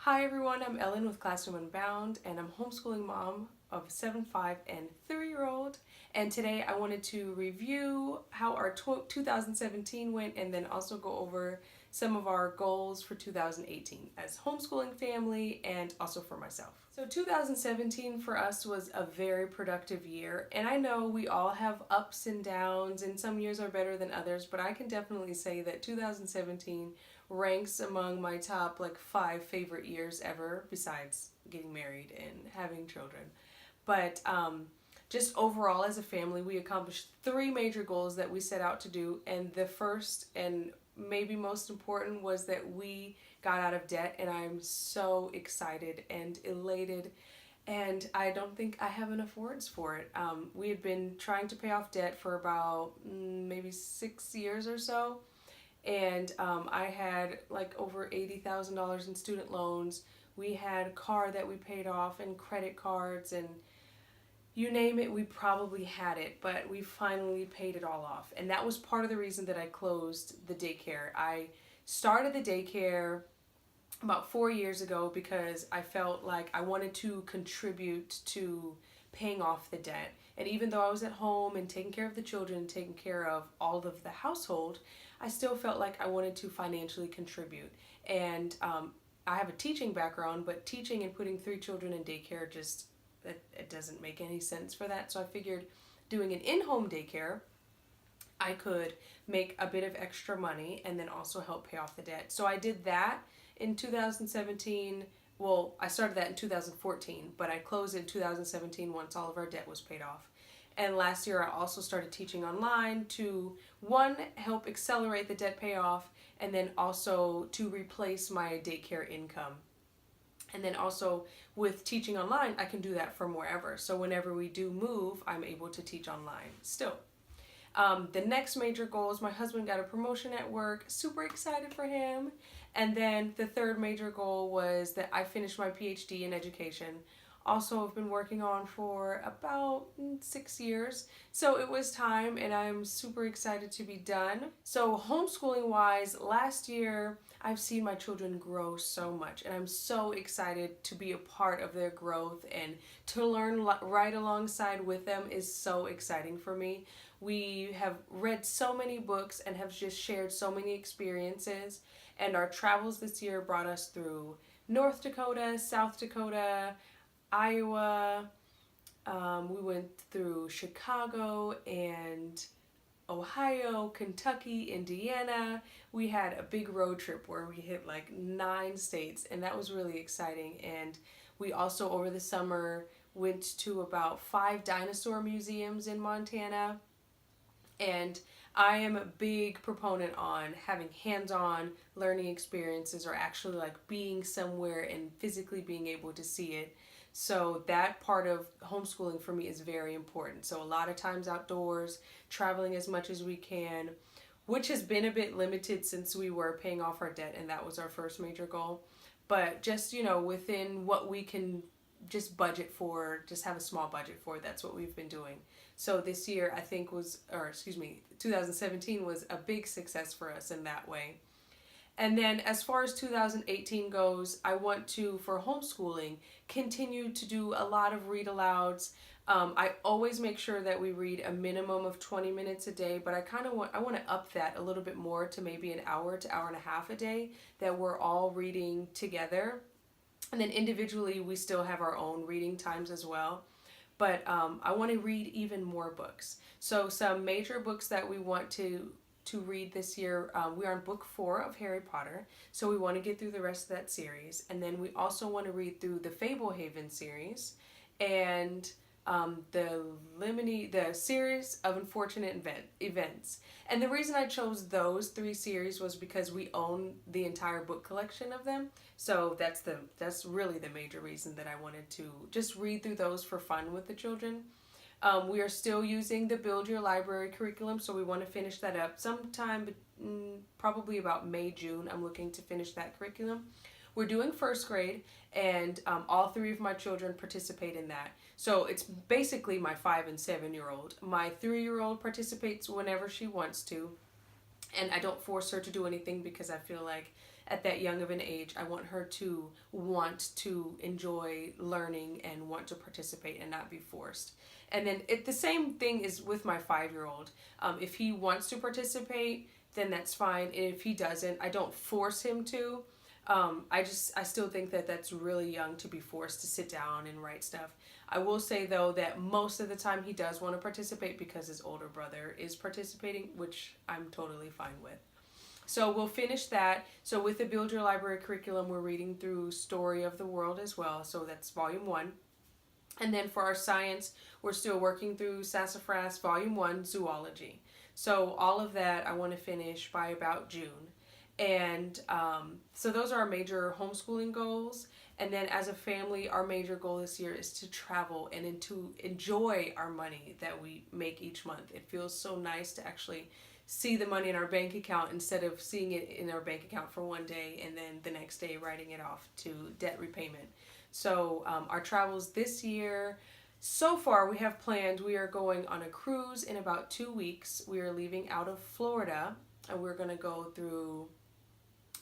Hi everyone, I'm Ellen with Classroom Unbound, and I'm homeschooling mom of a 7, 5, and 3-year-old. And today I wanted to review how our 2017 went and then also go over some of our goals for 2018 as homeschooling family and also for myself. So 2017 for us was a very productive year, and I know we all have ups and downs and some years are better than others, but I can definitely say that 2017 ranks among my top 5 favorite years ever, besides getting married and having children. But just overall as a family, we accomplished 3 major goals that we set out to do, and the first and maybe most important was that we got out of debt, and I'm so excited and elated, and I don't think I have enough words for it. We had been trying to pay off debt for about maybe 6 years or so, and I had over $80,000 in student loans. We had a car that we paid off and credit cards, and you name it, we probably had it, but we finally paid it all off. And that was part of the reason that I closed the daycare. I started the daycare about 4 years ago because I felt like I wanted to contribute to paying off the debt. And even though I was at home and taking care of the children, taking care of all of the household, I still felt like I wanted to financially contribute. And I have a teaching background, but teaching and putting 3 children in daycare it doesn't make any sense for that. So I figured doing an in-home daycare, I could make a bit of extra money and then also help pay off the debt. So I did that in 2017. Well, I started that in 2014, but I closed in 2017 once all of our debt was paid off. And last year I also started teaching online to, one, help accelerate the debt payoff, and then also to replace my daycare income. And then also with teaching online, I can do that from wherever. So whenever we do move, I'm able to teach online still. The next major goal is my husband got a promotion at work. Super excited for him. And then the third major goal was that I finished my PhD in education. Also, I've been working on for about 6 years. So it was time, and I'm super excited to be done. So homeschooling wise, last year I've seen my children grow so much, and I'm so excited to be a part of their growth, and to learn right alongside with them is so exciting for me. We have read so many books and have just shared so many experiences, and our travels this year brought us through North Dakota, South Dakota, Iowa. We went through Chicago and Ohio, Kentucky, Indiana. We had a big road trip where we hit 9 states, and that was really exciting. And we also, over the summer, went to about 5 dinosaur museums in Montana. And I am a big proponent on having hands-on learning experiences, or actually being somewhere and physically being able to see it. So that part of homeschooling for me is very important. So a lot of times outdoors, traveling as much as we can, which has been a bit limited since we were paying off our debt, and that was our first major goal. But just, within what we can just budget for, just have a small budget for, that's what we've been doing. So this year, I think 2017 was a big success for us in that way. And then as far as 2018 goes, I want to, for homeschooling, continue to do a lot of read alouds. I always make sure that we read a minimum of 20 minutes a day, but I want to up that a little bit more to maybe an hour to hour and a half a day, that we're all reading together. And then individually, we still have our own reading times as well. But I want to read even more books. So some major books that we want to read this year, we're on book 4 of Harry Potter, so we want to get through the rest of that series. And then we also want to read through the Fablehaven series and the series of unfortunate events. And the reason I chose those 3 series was because we own the entire book collection of them. So that's really the major reason that I wanted to just read through those for fun with the children. We are still using the Build Your Library curriculum, so we want to finish that up sometime, probably about May, June. I'm looking to finish that curriculum. We're doing first grade, and all 3 of my children participate in that. So it's basically my 5 and 7-year-old. My 3-year-old participates whenever she wants to, and I don't force her to do anything because I feel like at that young of an age. I want her to want to enjoy learning and want to participate and not be forced. And then the same thing is with my 5-year-old. If he wants to participate, then that's fine. And if he doesn't, I don't force him to. I still think that that's really young to be forced to sit down and write stuff. I will say though that most of the time he does want to participate because his older brother is participating, which I'm totally fine with. So we'll finish that. So with the Build Your Library curriculum, we're reading through Story of the World as well. So that's volume 1. And then for our science, we're still working through Sassafras Volume 1, Zoology. So all of that I want to finish by about June. And so those are our major homeschooling goals. And then as a family, our major goal this year is to travel and to enjoy our money that we make each month. It feels so nice to actually see the money in our bank account instead of seeing it in our bank account for one day and then the next day writing it off to debt repayment. So our travels this year, so far we have planned, we are going on a cruise in about 2 weeks. We are leaving out of Florida and we're going to go through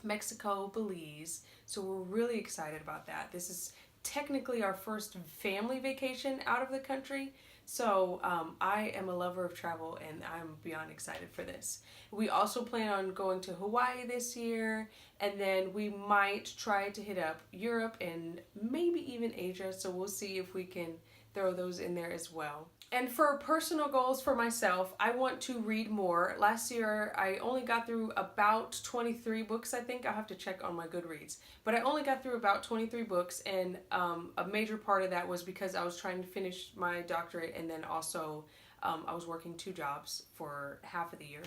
Mexico, Belize. So we're really excited about that. This is technically our first family vacation out of the country. So I am a lover of travel and I'm beyond excited for this. We also plan on going to Hawaii this year, and then we might try to hit up Europe and maybe even Asia. So we'll see if we can throw those in there as well. And for personal goals for myself, I want to read more. Last year, I only got through about 23 books, I think. I'll have to check on my Goodreads. But I only got through about 23 books, and a major part of that was because I was trying to finish my doctorate, and then also I was working 2 jobs for half of the year.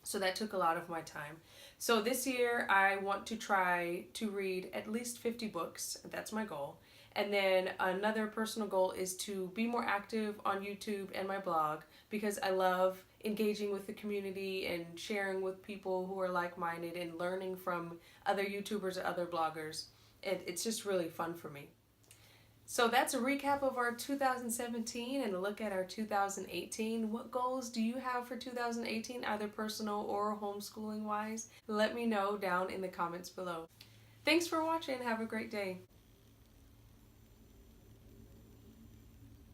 So that took a lot of my time. So this year, I want to try to read at least 50 books. That's my goal. And then another personal goal is to be more active on YouTube and my blog because I love engaging with the community and sharing with people who are like-minded and learning from other YouTubers or other bloggers. It's just really fun for me. So that's a recap of our 2017 and a look at our 2018. What goals do you have for 2018, either personal or homeschooling wise? Let me know down in the comments below. Thanks for watching. Have a great day.